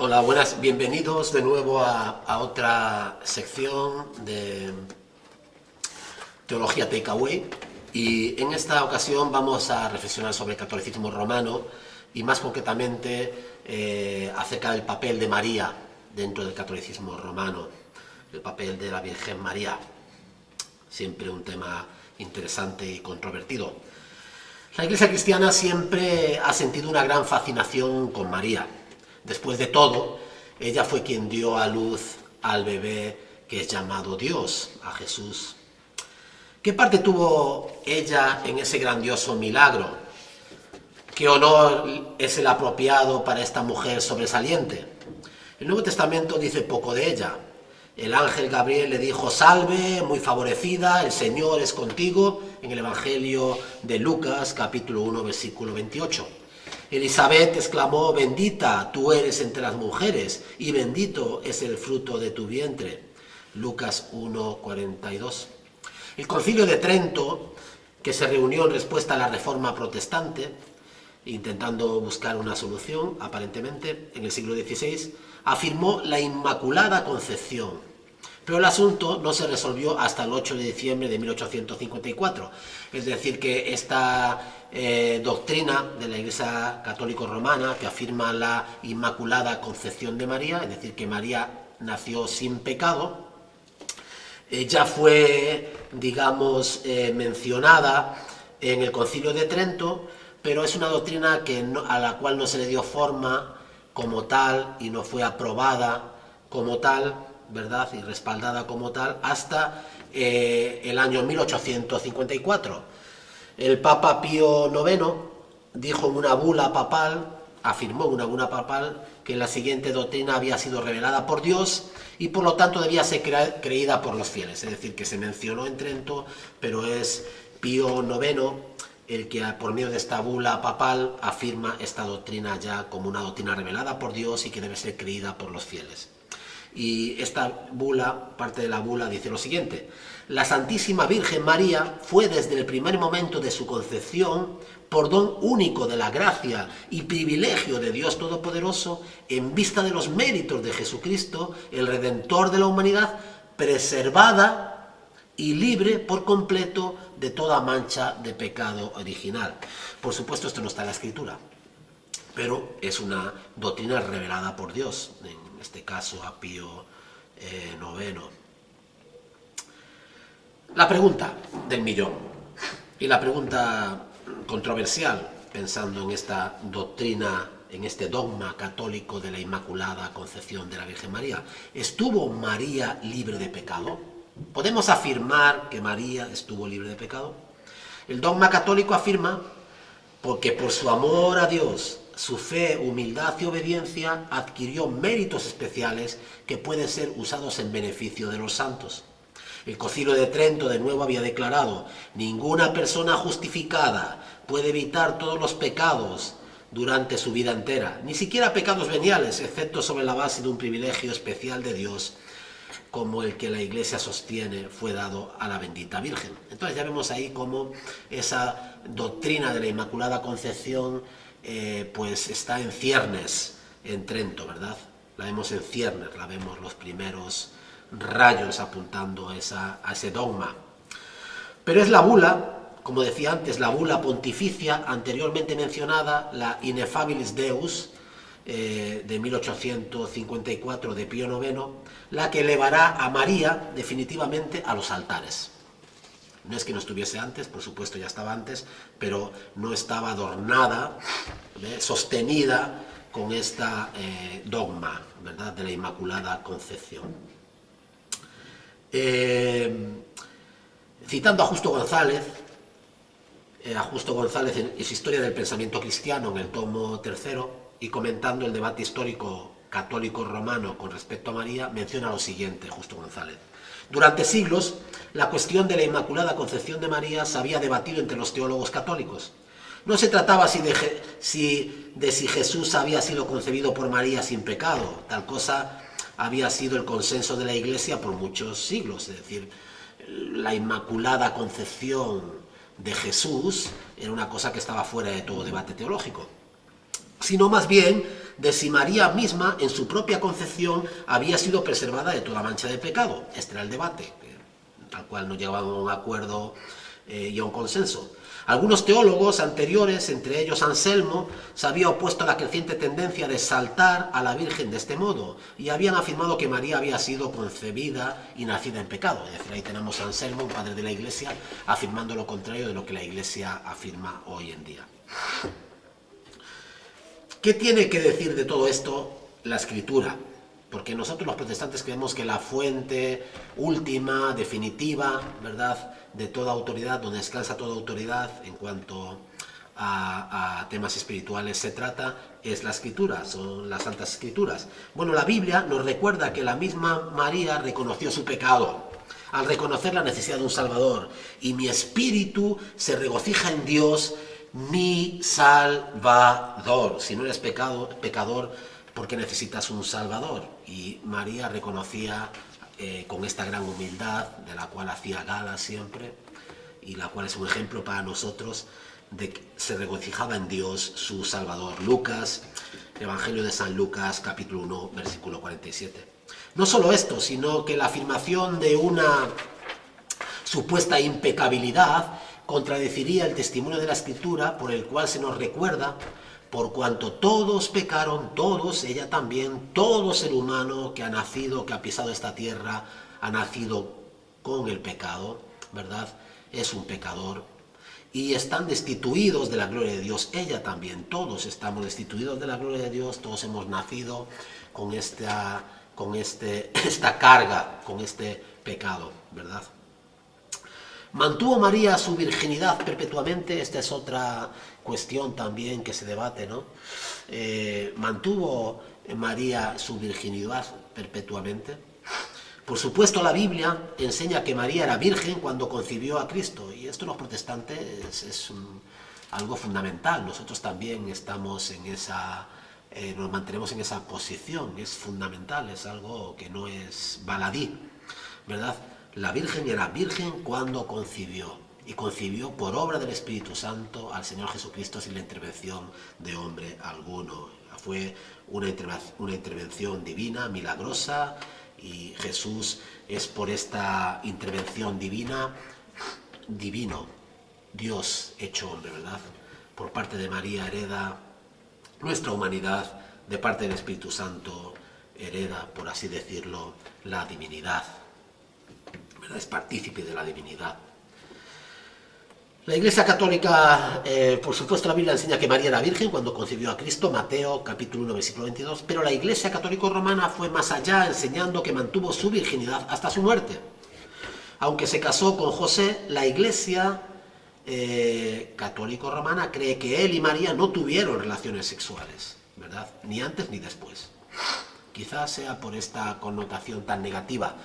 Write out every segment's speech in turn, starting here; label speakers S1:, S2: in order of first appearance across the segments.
S1: Hola, buenas, bienvenidos de nuevo a otra sección de Teología Takeaway. Y en esta ocasión vamos a reflexionar sobre el catolicismo romano y más concretamente acerca del papel de María dentro del catolicismo romano, el papel de la Virgen María. Siempre un tema interesante y controvertido. La Iglesia cristiana siempre ha sentido una gran fascinación con María. Después de todo, ella fue quien dio a luz al bebé que es llamado Dios, a Jesús. ¿Qué parte tuvo ella en ese grandioso milagro? ¿Qué honor es el apropiado para esta mujer sobresaliente? El Nuevo Testamento dice poco de ella. El ángel Gabriel le dijo: salve, muy favorecida, el Señor es contigo, en el Evangelio de Lucas, capítulo 1, versículo 28. Elizabeth exclamó: bendita tú eres entre las mujeres, y bendito es el fruto de tu vientre. Lucas 1, 42. El Concilio de Trento, que se reunió en respuesta a la Reforma Protestante, intentando buscar una solución, aparentemente, en el siglo XVI, afirmó la Inmaculada Concepción. Pero el asunto no se resolvió hasta el 8 de diciembre de 1854. Es decir, que esta doctrina de la Iglesia Católica Romana, que afirma la Inmaculada Concepción de María, es decir, que María nació sin pecado, ya fue, digamos, mencionada en el Concilio de Trento, pero es una doctrina a la cual no se le dio forma como tal y no fue aprobada como tal, ¿verdad?, y respaldada como tal hasta el año 1854. El Papa Pío IX dijo en una bula papal, afirmó en una bula papal, que la siguiente doctrina había sido revelada por Dios y por lo tanto debía ser creída por los fieles. Es decir, que se mencionó en Trento, pero es Pío IX el que por medio de esta bula papal afirma esta doctrina ya como una doctrina revelada por Dios y que debe ser creída por los fieles. Y esta bula, parte de la bula, dice lo siguiente: la Santísima Virgen María fue desde el primer momento de su concepción, por don único de la gracia y privilegio de Dios Todopoderoso, en vista de los méritos de Jesucristo, el Redentor de la humanidad, preservada y libre por completo de toda mancha de pecado original. Por supuesto, esto no está en la Escritura, pero es una doctrina revelada por Dios, en este caso a Pío IX. La pregunta del millón, y la pregunta controversial, pensando en esta doctrina, en este dogma católico de la Inmaculada Concepción de la Virgen María: ¿estuvo María libre de pecado? ¿Podemos afirmar que María estuvo libre de pecado? El dogma católico afirma porque por su amor a Dios, su fe, humildad y obediencia, adquirió méritos especiales que pueden ser usados en beneficio de los santos. El Concilio de Trento de nuevo había declarado: ninguna persona justificada puede evitar todos los pecados durante su vida entera, ni siquiera pecados veniales, excepto sobre la base de un privilegio especial de Dios, como el que la Iglesia sostiene fue dado a la bendita Virgen. Entonces ya vemos ahí cómo esa doctrina de la Inmaculada Concepción pues está en ciernes en Trento, ¿verdad? La vemos en ciernes, la vemos los primeros rayos apuntando a ese dogma. Pero es la bula, como decía antes, la bula pontificia anteriormente mencionada, la Ineffabilis Deus, de 1854 de Pío IX, la que elevará a María definitivamente a los altares. No es que no estuviese antes, por supuesto ya estaba antes, pero no estaba adornada, sostenida con esta dogma, ¿verdad?, de la Inmaculada Concepción. Citando a Justo González en su Historia del Pensamiento Cristiano, en el tomo 3, y comentando el debate histórico católico romano con respecto a María, menciona lo siguiente Justo González: durante siglos, la cuestión de la Inmaculada Concepción de María se había debatido entre los teólogos católicos. No se trataba de si Jesús había sido concebido por María sin pecado. Tal cosa había sido el consenso de la Iglesia por muchos siglos. Es decir, la Inmaculada Concepción de Jesús era una cosa que estaba fuera de todo debate teológico. sino más bien de si María misma, en su propia concepción, había sido preservada de toda mancha de pecado. Este era el debate, al cual no llegaban a un acuerdo y a un consenso. Algunos teólogos anteriores, entre ellos Anselmo, se había opuesto a la creciente tendencia de exaltar a la Virgen de este modo y habían afirmado que María había sido concebida y nacida en pecado. Es decir, ahí tenemos a Anselmo, un padre de la Iglesia, afirmando lo contrario de lo que la Iglesia afirma hoy en día. ¿Qué tiene que decir de todo esto la Escritura? Porque nosotros los protestantes creemos que la fuente última, definitiva, ¿verdad?, de toda autoridad, donde descansa toda autoridad en cuanto a temas espirituales se trata, es la Escritura, son las Santas Escrituras. Bueno, la Biblia nos recuerda que la misma María reconoció su pecado al reconocer la necesidad de un Salvador. Y mi espíritu se regocija en Dios, mi Salvador. Si no eres pecador, porque necesitas un Salvador. Y María reconocía con esta gran humildad, de la cual hacía gala siempre, y la cual es un ejemplo para nosotros, de que se regocijaba en Dios su Salvador. Lucas, Evangelio de San Lucas, capítulo 1, versículo 47. No solo esto, sino que la afirmación de una supuesta impecabilidad contradeciría el testimonio de la Escritura, por el cual se nos recuerda: por cuanto todos pecaron, todos, ella también, todo ser humano que ha nacido, que ha pisado esta tierra, ha nacido con el pecado, ¿verdad? Es un pecador. Y están destituidos de la gloria de Dios, ella también, todos estamos destituidos de la gloria de Dios, todos hemos nacido con esta carga, con este pecado, ¿verdad? ¿Mantuvo María su virginidad perpetuamente? Esta es otra cuestión también que se debate, ¿no? ¿Mantuvo María su virginidad perpetuamente? Por supuesto, la Biblia enseña que María era virgen cuando concibió a Cristo, y esto los protestantes es algo fundamental. Nosotros también estamos en nos mantenemos en esa posición, es fundamental, es algo que no es baladí, ¿verdad? La Virgen era virgen cuando concibió, y concibió por obra del Espíritu Santo al Señor Jesucristo sin la intervención de hombre alguno. Fue una intervención divina, milagrosa, y Jesús es por esta intervención divino, Dios hecho hombre, ¿verdad? Por parte de María hereda nuestra humanidad, de parte del Espíritu Santo hereda, por así decirlo, la divinidad, ¿verdad? Es partícipe de la divinidad. La Iglesia Católica, por supuesto, la Biblia enseña que María era virgen cuando concibió a Cristo, Mateo capítulo 1, versículo 22, pero la Iglesia Católico-Romana fue más allá, enseñando que mantuvo su virginidad hasta su muerte. Aunque se casó con José, la Iglesia Católico-Romana cree que él y María no tuvieron relaciones sexuales, ¿verdad? Ni antes ni después. Quizás sea por esta connotación tan negativa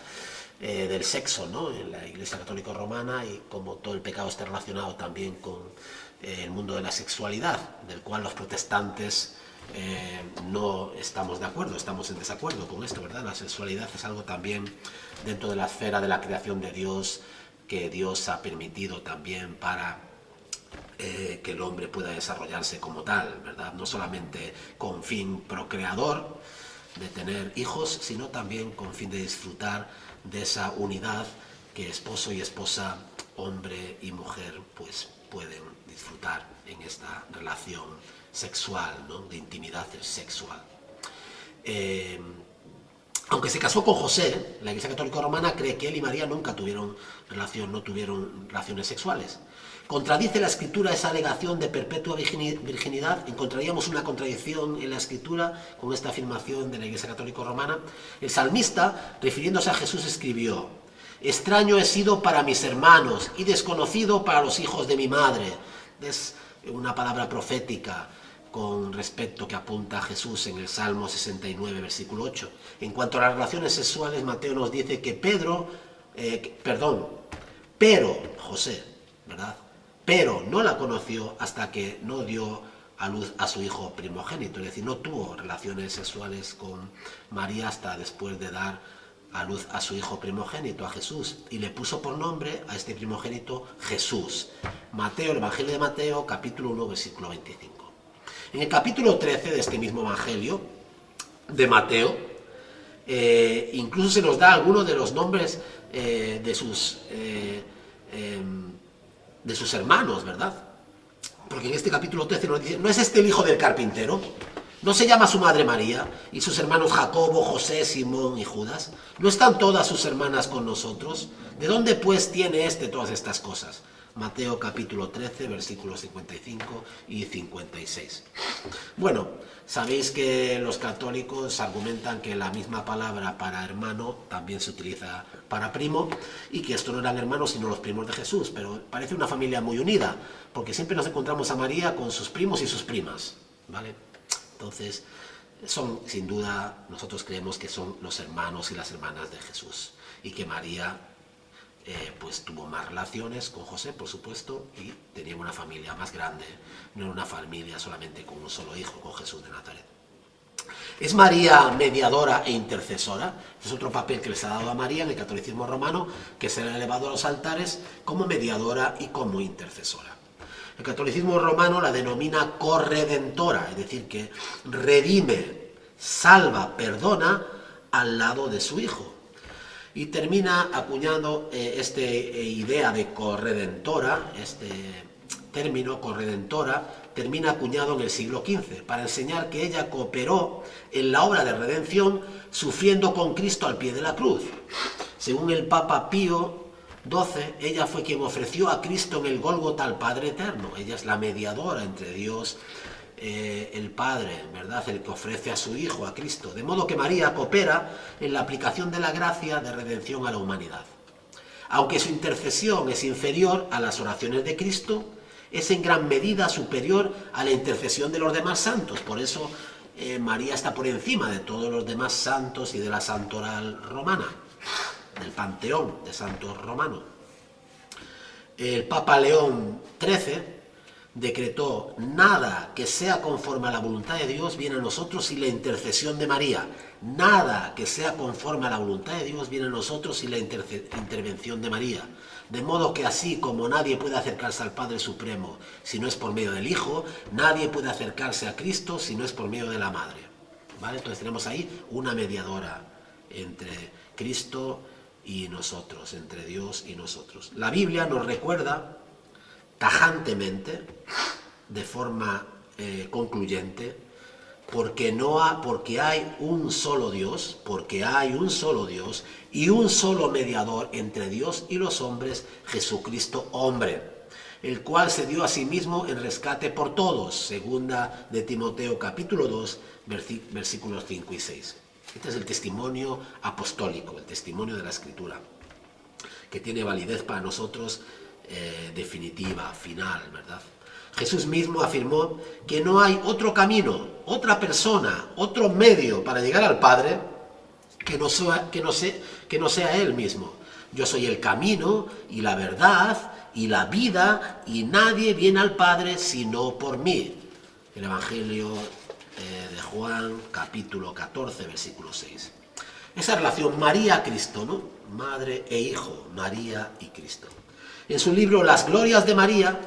S1: del sexo, ¿no?, en la Iglesia Católica Romana, y como todo el pecado está relacionado también con el mundo de la sexualidad, del cual los protestantes no estamos de acuerdo, estamos en desacuerdo con esto, ¿verdad? La sexualidad es algo también dentro de la esfera de la creación de Dios, que Dios ha permitido también para que el hombre pueda desarrollarse como tal, ¿verdad? No solamente con fin procreador, de tener hijos, sino también con fin de disfrutar de esa unidad que esposo y esposa, hombre y mujer, pues pueden disfrutar en esta relación sexual, ¿no?, de intimidad sexual. Aunque se casó con José, la Iglesia Católica Romana cree que él y María nunca tuvieron relaciones sexuales. ¿Contradice la Escritura esa alegación de perpetua virginidad? ¿Encontraríamos una contradicción en la Escritura con esta afirmación de la Iglesia Católica Romana? El salmista, refiriéndose a Jesús, escribió: «Extraño he sido para mis hermanos y desconocido para los hijos de mi madre». Es una palabra profética con respecto que apunta a Jesús en el Salmo 69, versículo 8. En cuanto a las relaciones sexuales, Mateo nos dice que pero José, ¿verdad?, pero no la conoció hasta que no dio a luz a su hijo primogénito, es decir, no tuvo relaciones sexuales con María hasta después de dar a luz a su hijo primogénito, a Jesús, y le puso por nombre a este primogénito Jesús. Mateo, el Evangelio de Mateo, capítulo 1, versículo 25. En el capítulo 13 de este mismo Evangelio de Mateo, incluso se nos da algunos de los nombres de sus hermanos, ¿verdad? Porque en este capítulo 13 nos dice, ¿no es este el hijo del carpintero? ¿No se llama su madre María y sus hermanos Jacobo, José, Simón y Judas? ¿No están todas sus hermanas con nosotros? ¿De dónde pues tiene todas estas cosas? Mateo capítulo 13, versículos 55 y 56. Bueno, sabéis que los católicos argumentan que la misma palabra para hermano también se utiliza para primo y que estos no eran hermanos sino los primos de Jesús, pero parece una familia muy unida, porque siempre nos encontramos a María con sus primos y sus primas, ¿vale? Entonces, son, sin duda, nosotros creemos que son los hermanos y las hermanas de Jesús y que María pues tuvo más relaciones con José, por supuesto, y tenía una familia más grande, no era una familia solamente con un solo hijo, con Jesús de Nazaret. ¿Es María mediadora e intercesora? Es otro papel que les ha dado a María en el catolicismo romano, que se le ha elevado a los altares como mediadora y como intercesora. El catolicismo romano la denomina corredentora, es decir, que redime, salva, perdona al lado de su hijo. Y termina acuñando esta idea de corredentora, este término corredentora, termina acuñado en el siglo XV para enseñar que ella cooperó en la obra de redención sufriendo con Cristo al pie de la cruz. Según el Papa Pío XII, ella fue quien ofreció a Cristo en el Gólgota al Padre Eterno. Ella es la mediadora entre Dios, el Padre, ¿verdad?, el que ofrece a su Hijo, a Cristo. De modo que María coopera en la aplicación de la gracia de redención a la humanidad. Aunque su intercesión es inferior a las oraciones de Cristo, es en gran medida superior a la intercesión de los demás santos. Por eso María está por encima de todos los demás santos y de la santoral romana, del panteón de santos romanos. El Papa León XIII decretó: nada que sea conforme a la voluntad de Dios viene a nosotros sin la intercesión de María. Nada que sea conforme a la voluntad de Dios viene a nosotros sin la intervención de María. De modo que así como nadie puede acercarse al Padre Supremo si no es por medio del Hijo, nadie puede acercarse a Cristo si no es por medio de la Madre. ¿Vale? Entonces tenemos ahí una mediadora entre Cristo y nosotros, entre Dios y nosotros. La Biblia nos recuerda tajantemente, de forma concluyente, porque hay un solo Dios, y un solo mediador entre Dios y los hombres, Jesucristo hombre, el cual se dio a sí mismo en rescate por todos, segunda de Timoteo capítulo 2, versículos 5 y 6. Este es el testimonio apostólico, el testimonio de la Escritura, que tiene validez para nosotros definitiva, final, ¿verdad? Jesús mismo afirmó que no hay otro camino, otra persona, otro medio para llegar al Padre que no sea Él mismo. Yo soy el camino y la verdad y la vida, y nadie viene al Padre sino por mí. El Evangelio de Juan, capítulo 14, versículo 6. Esa relación María-Cristo, ¿no? Madre e hijo, María y Cristo. En su libro Las glorias de María,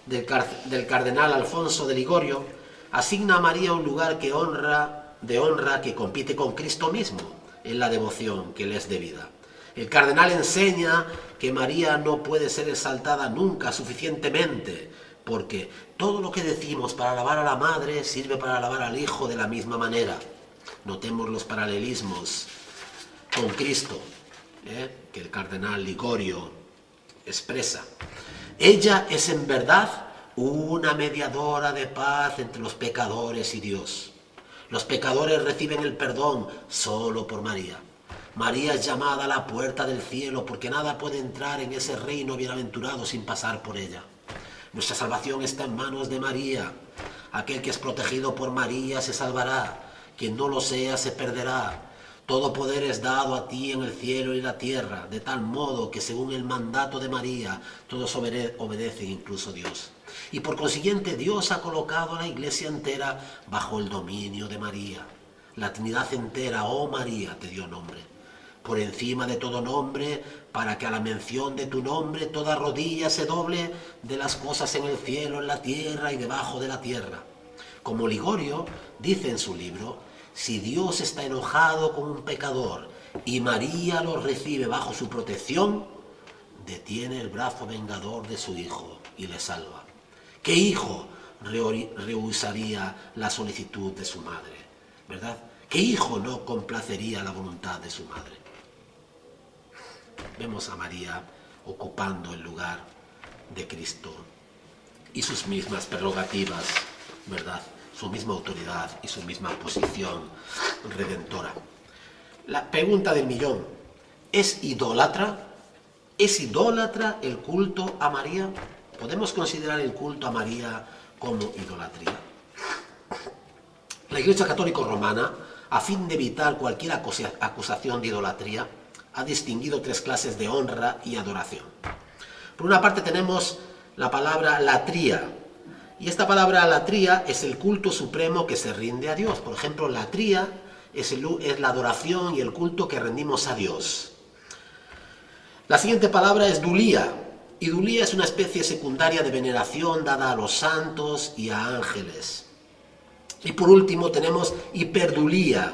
S1: del cardenal Alfonso de Ligorio, asigna a María un lugar de honra que compite con Cristo mismo en la devoción que le es debida. El cardenal enseña que María no puede ser exaltada nunca suficientemente, porque todo lo que decimos para alabar a la Madre sirve para alabar al Hijo de la misma manera. Notemos los paralelismos con Cristo, que el cardenal Ligorio expresa. Ella es en verdad una mediadora de paz entre los pecadores y Dios. Los pecadores reciben el perdón solo por María. María es llamada a la puerta del cielo porque nada puede entrar en ese reino bienaventurado sin pasar por ella. Nuestra salvación está en manos de María. Aquel que es protegido por María se salvará. Quien no lo sea se perderá. Todo poder es dado a ti en el cielo y la tierra, de tal modo que según el mandato de María, todos obedecen, incluso Dios. Y por consiguiente, Dios ha colocado a la Iglesia entera bajo el dominio de María. La Trinidad entera, oh María, te dio nombre. Por encima de todo nombre, para que a la mención de tu nombre toda rodilla se doble de las cosas en el cielo, en la tierra y debajo de la tierra. Como Ligorio dice en su libro, si Dios está enojado con un pecador y María lo recibe bajo su protección, detiene el brazo vengador de su hijo y le salva. ¿Qué hijo rehusaría la solicitud de su madre? ¿Verdad? ¿Qué hijo no complacería la voluntad de su madre? Vemos a María ocupando el lugar de Cristo y sus mismas prerrogativas, ¿verdad? Su misma autoridad y su misma posición redentora. La pregunta del millón, ¿es idólatra? ¿Es idólatra el culto a María? ¿Podemos considerar el culto a María como idolatría? La Iglesia Católica Romana, a fin de evitar cualquier acusación de idolatría, ha distinguido tres clases de honra y adoración. Por una parte tenemos la palabra latría, y esta palabra latría es el culto supremo que se rinde a Dios. Por ejemplo, latría es la adoración y el culto que rendimos a Dios. La siguiente palabra es dulía, y dulía es una especie secundaria de veneración dada a los santos y a ángeles. Y por último tenemos hiperdulía,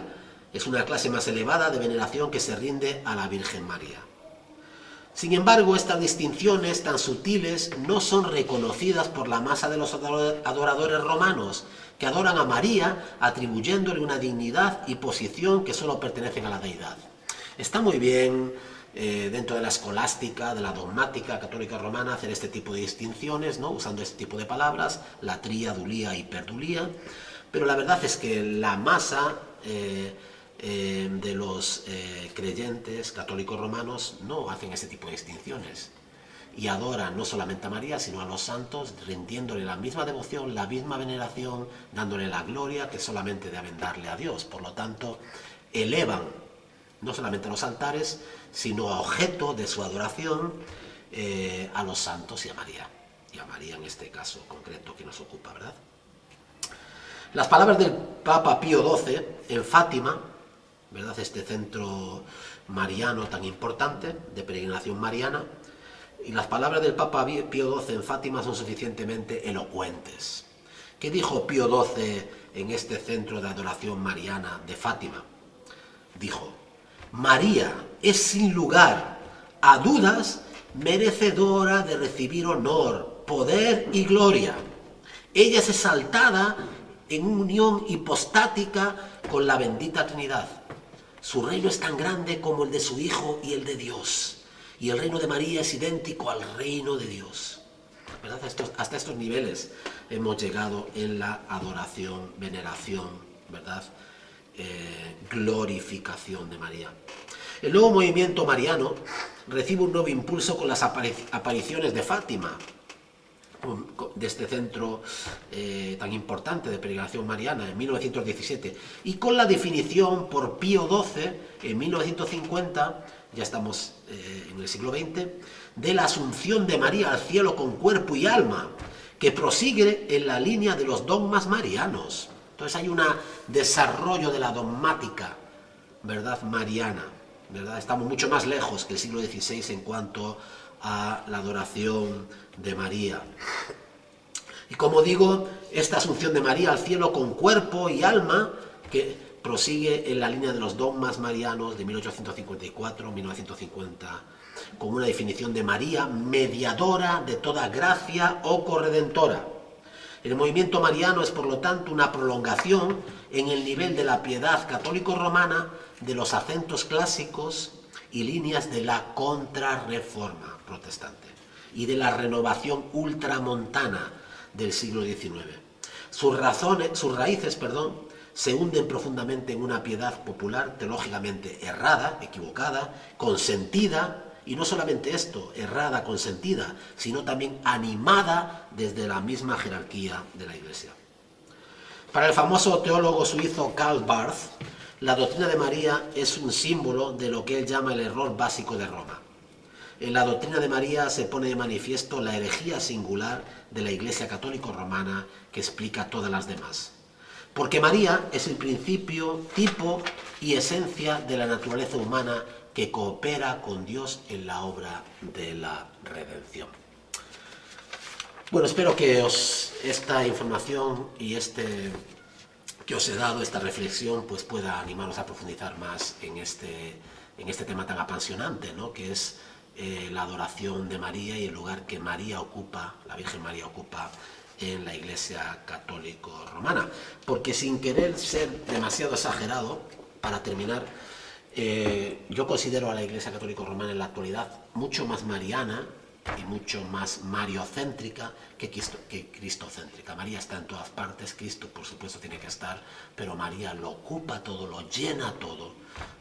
S1: es una clase más elevada de veneración que se rinde a la Virgen María. Sin embargo, estas distinciones tan sutiles no son reconocidas por la masa de los adoradores romanos, que adoran a María atribuyéndole una dignidad y posición que solo pertenecen a la deidad. Está muy bien dentro de la escolástica, de la dogmática católica romana, hacer este tipo de distinciones, ¿no? Usando este tipo de palabras, latría, dulía, hiperdulía, pero la verdad es que la masa de los creyentes católicos romanos no hacen ese tipo de distinciones y adoran no solamente a María sino a los santos, rindiéndole la misma devoción, la misma veneración, dándole la gloria que solamente deben darle a Dios. Por lo tanto, elevan no solamente a los altares sino a objeto de su adoración a los santos y a María en este caso concreto que nos ocupa, ¿verdad? Las palabras del Papa Pío XII en Fátima, ¿verdad? Este centro mariano tan importante, de peregrinación mariana, y las palabras del Papa Pío XII en Fátima son suficientemente elocuentes. ¿Qué dijo Pío XII en este centro de adoración mariana de Fátima? Dijo: María es sin lugar a dudas merecedora de recibir honor, poder y gloria. Ella es exaltada en unión hipostática con la bendita Trinidad. Su reino es tan grande como el de su Hijo y el de Dios. Y el reino de María es idéntico al reino de Dios. ¿Verdad? Hasta estos niveles hemos llegado en la adoración, veneración, ¿verdad? Glorificación de María. El nuevo movimiento mariano recibe un nuevo impulso con las apariciones de Fátima, de este centro tan importante de peregrinación mariana en 1917, y con la definición por Pío XII en 1950, ya estamos en el siglo XX, de la asunción de María al cielo con cuerpo y alma, que prosigue en la línea de los dogmas marianos. Entonces hay un desarrollo de la dogmática, ¿verdad?, mariana, ¿verdad? Estamos mucho más lejos que el siglo XVI en cuanto a la adoración de María. Y como digo, esta asunción de María al cielo con cuerpo y alma, que prosigue en la línea de los dogmas marianos de 1854-1950, con una definición de María mediadora de toda gracia o corredentora. El movimiento mariano es, por lo tanto, una prolongación en el nivel de la piedad católico-romana de los acentos clásicos y líneas de la contrarreforma protestante y de la renovación ultramontana del siglo XIX. Sus raíces, se hunden profundamente en una piedad popular teológicamente errada, equivocada, consentida, y no solamente esto, errada, consentida, sino también animada desde la misma jerarquía de la Iglesia. Para el famoso teólogo suizo Karl Barth, la doctrina de María es un símbolo de lo que él llama el error básico de Roma. En la doctrina de María se pone de manifiesto la herejía singular de la Iglesia católica romana que explica todas las demás. Porque María es el principio, tipo y esencia de la naturaleza humana que coopera con Dios en la obra de la redención. Bueno, espero que esta información y que os he dado, esta reflexión, pues pueda animaros a profundizar más en este tema tan apasionante, ¿no? Que es la adoración de María y el lugar que María ocupa, la Virgen María ocupa en la Iglesia Católico Romana. Porque sin querer ser demasiado exagerado, para terminar, yo considero a la Iglesia Católico Romana en la actualidad mucho más mariana y mucho más mariocéntrica que cristocéntrica. María está en todas partes, Cristo por supuesto tiene que estar, pero María lo ocupa todo, lo llena todo,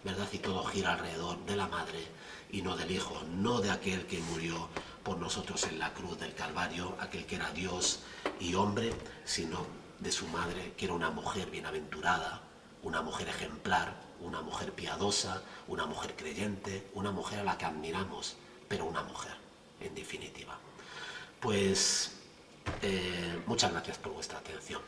S1: ¿verdad? Y todo gira alrededor de la Madre y no del Hijo, no de aquel que murió por nosotros en la cruz del Calvario, aquel que era Dios y hombre, sino de su Madre, que era una mujer bienaventurada, una mujer ejemplar, una mujer piadosa, una mujer creyente, una mujer a la que admiramos, pero una mujer, en definitiva. Pues muchas gracias por vuestra atención.